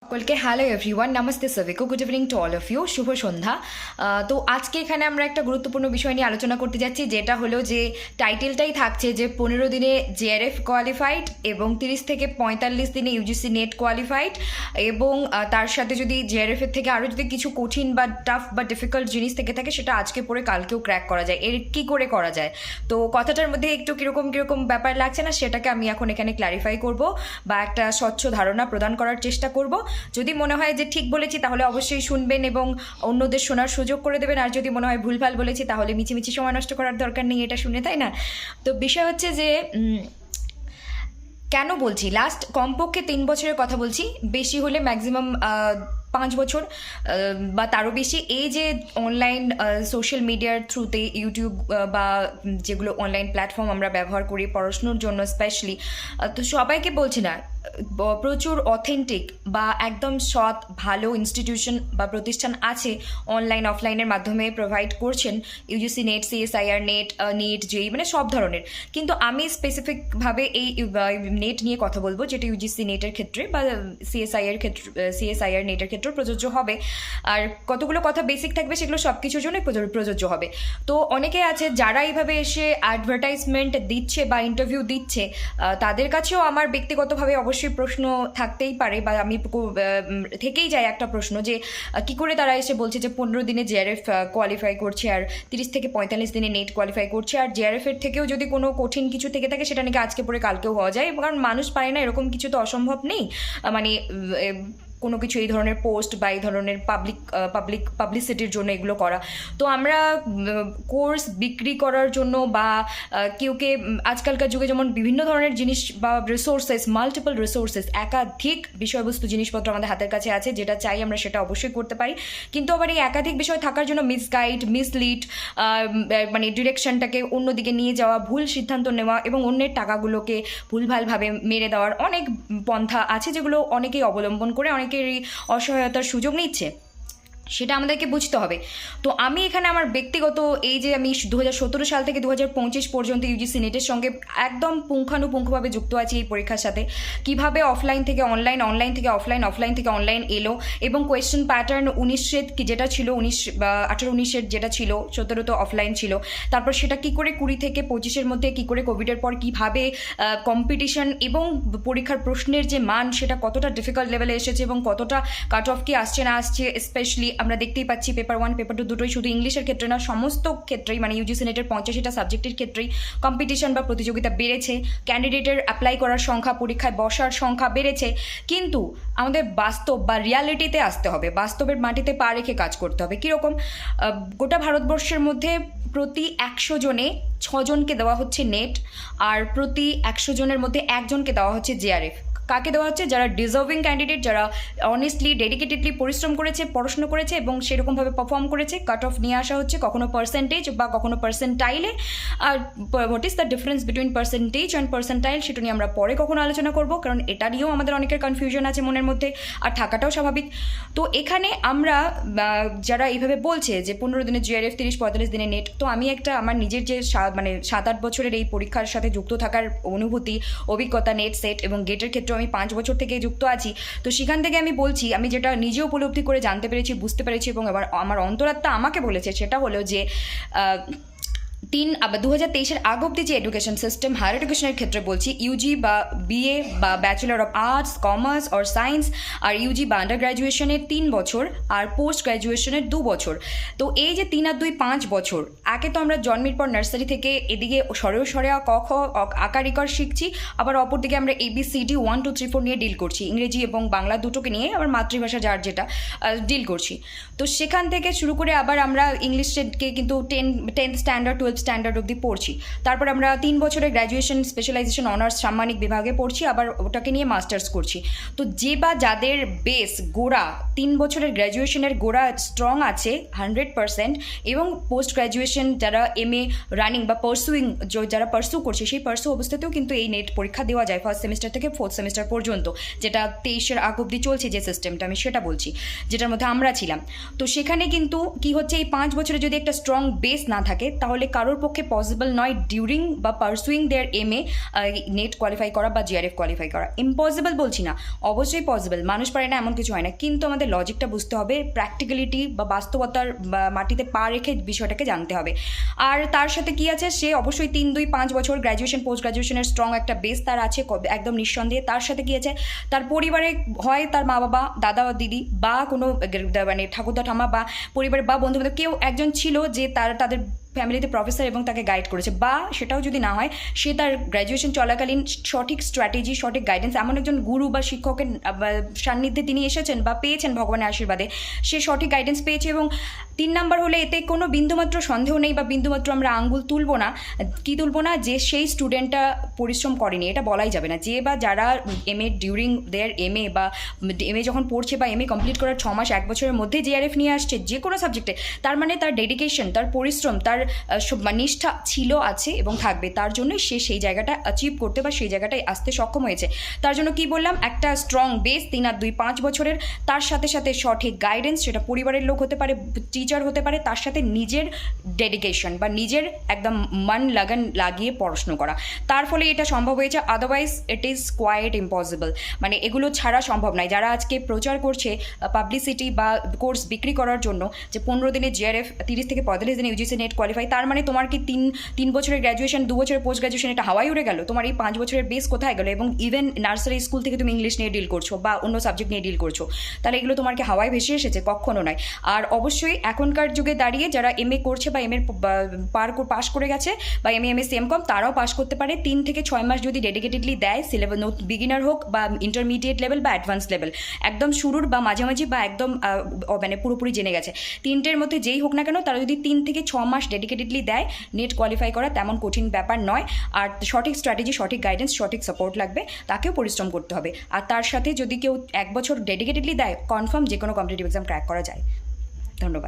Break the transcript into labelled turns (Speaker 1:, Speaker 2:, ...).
Speaker 1: সকলকে hello everyone, নমস্তে সভিকো, good evening to all of you, শুভ সন্ধ্যা। তো আজকে এখানে আমরা একটা গুরুত্বপূর্ণ বিষয় নিয়ে আলোচনা করতে যাচ্ছি, যেটা হলো যে টাইটেলটাই থাকছে যে 15 দিনে জেআরএফ কোয়ালিফাইড এবং 30 থেকে 45 দিনে ইউজিসি নেট কোয়ালিফাইড, এবং তার সাথে যদি জেআরএফ এর থেকে আরও যদি কিছু কঠিন বা টাফ বা ডিফিকাল্ট জিনিস থেকে থাকে সেটা আজকে পড়ে কালকেও ক্র্যাক করা যায়। এর কী করে করা যায়? তো কথাটার মধ্যে একটু কীরকম ব্যাপার লাগছে না, সেটাকে আমি এখন এখানে ক্ল্যারিফাই করব বা একটা স্বচ্ছ ধারণা প্রদান করার চেষ্টা করব। যদি মনে হয় যে ঠিক বলেছি তাহলে অবশ্যই শুনবেন এবং অন্যদের শোনার সুযোগ করে দেবেন, আর যদি মনে হয় ভুলভাল বলেছি তাহলে মিছিমিছি সময় নষ্ট করার দরকার নেই এটা শুনে, তাই না? তো বিষয় হচ্ছে যে কেন বলছি লাস্ট কমপক্ষে 3 বছরের কথা বলছি, বেশি হলে ম্যাক্সিমাম 5 বছর বা তারও বেশি। এই যে অনলাইন সোশ্যাল মিডিয়ার থ্রুতে ইউটিউব বা যেগুলো অনলাইন প্ল্যাটফর্ম আমরা ব্যবহার করি পড়াশুনোর জন্য স্পেশালি, তো সবাইকে বলছি না, প্রচুর অথেন্টিক বা একদম সৎ ভালো ইনস্টিটিউশন বা প্রতিষ্ঠান আছে অনলাইন অফলাইনের মাধ্যমে প্রোভাইড করছেন UGC NET, CSIR NET, NEET, JEE, মানে সব ধরনের। কিন্তু আমি স্পেসিফিকভাবে এই নেট নিয়ে কথা বলবো, যেটা ইউজিসি নেটের ক্ষেত্রে বা সিএসআইআর নেটের ক্ষেত্রেও প্রযোজ্য হবে। আর কতগুলো কথা বেসিক থাকবে, সেগুলো সব কিছুর জন্যই প্রযোজ্য হবে। তো অনেকে আছে যারা এইভাবে এসে অ্যাডভার্টাইজমেন্ট দিচ্ছে বা ইন্টারভিউ দিচ্ছে, তাদের কাছেও আমার ব্যক্তিগতভাবে অবশ্যই প্রশ্ন থাকতেই পারে, বা আমি থেকেই যায় একটা প্রশ্ন যে কি করে তারা এসে বলছে যে 15 দিনে জেআরএফ কোয়ালিফাই করছে আর 30 থেকে 45 দিনে নেট কোয়ালিফাই করছে, আর জেআরএফ এর থেকেও যদি কোনো কঠিন কিছু থেকে থাকে সেটা নাকি আজকে পরে কালকেও হওয়া যায়। কারণ মানুষ পারে না, এরকম কিছু তো অসম্ভব নেই। মানে কোনো কিছু এই ধরনের পোস্ট বা এই ধরনের পাবলিসিটির জন্য এগুলো করা। তো আমরা কোর্স বিক্রি করার জন্য বা কেউকে আজকালকার যুগে যেমন বিভিন্ন ধরনের জিনিস বা রিসোর্সেস, মাল্টিপল রিসোর্সেস, একাধিক বিষয়বস্তু জিনিসপত্র আমাদের হাতের কাছে আছে, যেটা চাই আমরা সেটা অবশ্যই করতে পারি। কিন্তু আবার এই একাধিক বিষয় থাকার জন্য মিসগাইড, মিসলিড, মানে ডিরেকশনটাকে অন্যদিকে নিয়ে যাওয়া, ভুল সিদ্ধান্ত নেওয়া এবং অন্যের টাকাগুলোকে ভুলভালভাবে মেরে দেওয়ার অনেক পন্থা আছে, যেগুলো অনেকেই অবলম্বন করে অনেকেরই অসহায়তার সুযোগ নিচ্ছে। সেটা আমাদেরকে বুঝতে হবে। তো আমি এখানে আমার ব্যক্তিগত এই যে আমি 2017 সাল থেকে 2025 পর্যন্ত ইউজিসি নেটের সঙ্গে একদম পুঙ্খানুপুঙ্খভাবে যুক্ত আছি এই পরীক্ষার সাথে, কিভাবে অফলাইন থেকে অনলাইন, অনলাইন থেকে অফলাইন, অফলাইন থেকে অনলাইন এলো, এবং কোয়েশ্চেন প্যাটার্ন 19 যেটা ছিল 18-19 যেটা ছিল, 17 তো অফলাইন ছিল, তারপর সেটা কি করে 20 থেকে 25 মধ্যে কি করে কোভিডের পর কিভাবে কম্পিটিশন এবং পরীক্ষার প্রশ্নের যে মান সেটা কতটা ডিফিকাল্ট লেভেলে এসেছে এবং কতটা কাট অফ কি আসছে না আসছে। স্পেশালি আমরা দেখতেই পাচ্ছি পেপার 1 পেপার 2 দুটোই, শুধু ইংলিশের ক্ষেত্রে না, সমস্ত ক্ষেত্রেই, মানে ইউজিসি নেটের 85টা সাবজেক্টের ক্ষেত্রেই কম্পিটিশন বা প্রতিযোগিতা বেড়েছে, ক্যান্ডিডেটের অ্যাপ্লাই করার সংখ্যা, পরীক্ষায় বসার সংখ্যা বেড়েছে। কিন্তু আমাদের বাস্তব বা রিয়ালিটিতে আসতে হবে, বাস্তবের মাটিতে পা রেখে কাজ করতে হবে। কীরকম? গোটা ভারতবর্ষের মধ্যে প্রতি 100 জনে 6 জনকে দেওয়া হচ্ছে নেট, আর প্রতি 100 জনের মধ্যে 1 জনকে দেওয়া হচ্ছে জেআরএফ। কাকে দেওয়া হচ্ছে? যারা ডিজার্ভিং ক্যান্ডিডেট, যারা অনেস্টলি ডেডিকেটেডলি পরিশ্রম করেছে, পড়াশুনো করেছে এবং সেরকমভাবে পারফর্ম করেছে। কাট অফ নিয়ে আসা হচ্ছে কখনো পার্সেন্টেজ বা কখনো পার্সেন্টাইলে। আর what is the difference between percentage and percentile, সেটা নিয়ে আমরা পরে কখনো আলোচনা করব, কারণ এটা নিয়েও আমাদের অনেকের কনফিউশন আছে মনের মধ্যে, আর থাকাটাও স্বাভাবিক। তো এখানে আমরা যারা এইভাবে বলছে যে 15 দিনে জিআরএফ, 30-45 দিনে নেট, তো আমি একটা আমার নিজের যে মানে 7-8 বছরের এই পরীক্ষার সাথে যুক্ত থাকার অনুভূতি, অভিজ্ঞতা, নেট, সেট এবং গেটের ক্ষেত্রে আমি 5 বছর থেকে যুক্ত আছি। তো সেখান থেকে আমি বলছি, আমি যেটা নিজে উপলব্ধি করে জানতে পেরেছি, বুঝতে পেরেছি এবং এবার আমার অন্তরাত্মা আমাকে বলেছে, সেটা হলো যে 2023 আগ অব্দি যে এডুকেশন সিস্টেম, হায়ার এডুকেশনের ক্ষেত্রে বলছি, ইউজি বা বিএ বা bachelor of arts, commerce or science, আর ইউজি বা আন্ডার গ্র্যাজুয়েশনের 3 বছর আর পোস্ট গ্র্যাজুয়েশনের 2 বছর। তো এই যে 3 আর 2 5 বছর, একে তো আমরা জন্মের পর নার্সারি থেকে এদিকে সরে ক খ আকার ইকার শিখছি, আবার অপরদিকে আমরা ABCD 1 2 3 4 নিয়ে ডিল করছি, ইংরেজি এবং বাংলা দুটোকে নিয়ে, আবার মাতৃভাষা যার যেটা ডিল করছি। তো সেখান থেকে শুরু করে আবার আমরা ইংলিশকে কিন্তু 10th স্ট্যান্ডার্ড 12th স্ট্যান্ডার্ড অবধি পড়ছি। তারপর আমরা 3 বছরের গ্র্যাজুয়েশন, স্পেশালাইজেশন, অনার্স, সাম্মানিক বিভাগে পড়ছি, আবার ওটাকে নিয়ে মাস্টার্স করছি। তো যে বা যাদের বেস গোড়া 3 বছরের গ্র্যাজুয়েশনের গোড়া স্ট্রং আছে 100%, এবং পোস্ট গ্র্যাজুয়েশন যারা MA রানিং বা যারা পার্সু করছে, সেই পার্সু অবস্থাতেও কিন্তু এই নেট পরীক্ষা দেওয়া যায় 1st সেমিস্টার থেকে 4th সেমিস্টার পর্যন্ত, যেটা 23-এর আগ অব্দি চলছে যে সিস্টেমটা, আমি সেটা বলছি, যেটার মধ্যে আমরা ছিলাম। তো সেখানে কিন্তু কি হচ্ছে, এই 5 বছরে যদি একটা স্ট্রং বেস না থাকে, তাহলে কারোর পক্ষে পসিবল নয় ডিউরিং বা pursuing their MA net qualify করা বা GRF কোয়ালিফাই করা। ইম্পসিবল বলছি না, অবশ্যই পসিবল, মানুষ পারে না এমন কিছু হয় না, কিন্তু আমাদের লজিকটা বুঝতে হবে, প্র্যাকটিক্যালিটি বা বাস্তবতার মাটিতে পা রেখে বিষয়টাকে জানতে হবে। আর তার সাথে কি আছে, সে অবশ্যই 3-2-5 বছর গ্র্যাজুয়েশন পোস্ট গ্র্যাজুয়েশনের স্ট্রং একটা বেস তার আছে একদম নিঃসন্দেহে। তার সাথে কি আছে, তার পরিবারে হয় তার মা বাবা, দাদা দিদি, বা কোনো মানে ঠাকুরদা ঠাম্মা বা পরিবারের বা বন্ধু বান্ধব কেউ একজন ছিল যে তাদের ফ্যামিলিতে প্রফেসর এবং তাকে গাইড করেছে, বা সেটাও যদি না হয়, সে তার গ্র্যাজুয়েশন চলাকালীন সঠিক স্ট্র্যাটেজি, সঠিক গাইডেন্স, এমন একজন গুরু বা শিক্ষকের সান্নিধ্যে তিনি এসেছেন বা পেয়েছেন ভগবানের আশীর্বাদে, সে সঠিক গাইডেন্স পেয়েছে। এবং 3 নাম্বার হলে এতে কোনো বিন্দুমাত্র সন্দেহ নেই বা বিন্দুমাত্র আমরা আঙ্গুল তুলব না, কি তুলব না, যে সেই স্টুডেন্টটা পরিশ্রম করেনি, এটা বলাই যাবে না। যে বা যারা MA ডিউরিং দেয়ার MA বা MA যখন পড়ছে বা MA কমপ্লিট করার 6 মাস 1 বছরের মধ্যে GRF নিয়ে আসছে যে কোনো সাবজেক্টে, তার মানে তার ডেডিকেশন, তার পরিশ্রম, তার নিষ্ঠা ছিল, আছে এবং থাকবে, তার জন্য সে সেই জায়গাটা অ্যাচিভ করতে বা সেই জায়গাটায় আসতে সক্ষম হয়েছে। তার জন্য কি বললাম, একটা স্ট্রং বেস 3-2-5 বছরের, তার সাথে সাথে সঠিক গাইডেন্স, সেটা পরিবারের লোক হতে পারে, টিচার হতে পারে, তার সাথে নিজের ডেডিকেশন বা নিজের একদম মন লাগন লাগিয়ে পড়াশুনো করা, তার ফলে এটা সম্ভব হয়েছে। Otherwise it is quite impossible, মানে এগুলো ছাড়া সম্ভব নয়। যারা আজকে প্রচার করছে পাবলিসিটি বা কোর্স বিক্রি করার জন্য যে 15 দিনে GRF, 30 থেকে 45 দিনে UGC নেট কোয়ালিফাই, তার মানে তোমার কি 3 বছরের গ্র্যাজুয়েশন, 2 বছরের পোস্ট গ্র্যাজুয়েশন, এটা হাওয়াই উড়ে গেল, তোমার এই 5 বছরের বেস কোথায় গেল? এবং ইভেন নার্সারি স্কুল থেকে তুমি ইংলিশ নিয়ে ডিল করছো বা অন্য সাবজেক্ট নিয়ে ডিল করছো, তাহলে এগুলো তোমার কি হাওয়ায় ভেসে এসেছে? কখনো নয়। আর অবশ্যই এখনকার যুগে দাঁড়িয়ে যারা MA করছে বা MA পাস করে গেছে বা MA CMCom, তারাও পাস করতে পারে 3 থেকে 6 মাস যদি ডেডিকেটেডলি দেয়, সিলেবাস বিগিনার হোক বা ইন্টারমিডিয়েট লেভেল বা অ্যাডভান্স লেভেল, একদম শুরুর বা মাঝামাঝি বা একদম মানে পুরোপুরি জেনে গেছে, 3টের মধ্যে যেই হোক না কেন, তারা যদি 3 থেকে 6 মাস ডেডিকেটেডলি দেয়, নেট কোয়ালিফাই করা তেমন কঠিন ব্যাপার নয়। আর সঠিক স্ট্র্যাটেজি, সঠিক গাইডেন্স, সঠিক সাপোর্ট লাগবে, তাকেও পরিশ্রম করতে হবে। আর তার সাথে যদি কেউ 1 বছর ডেডিকেটেডলি দেয়, কনফার্ম যে কোনো কম্পিটিটিভ এক্সাম ক্র্যাক করা যায়। ধন্যবাদ।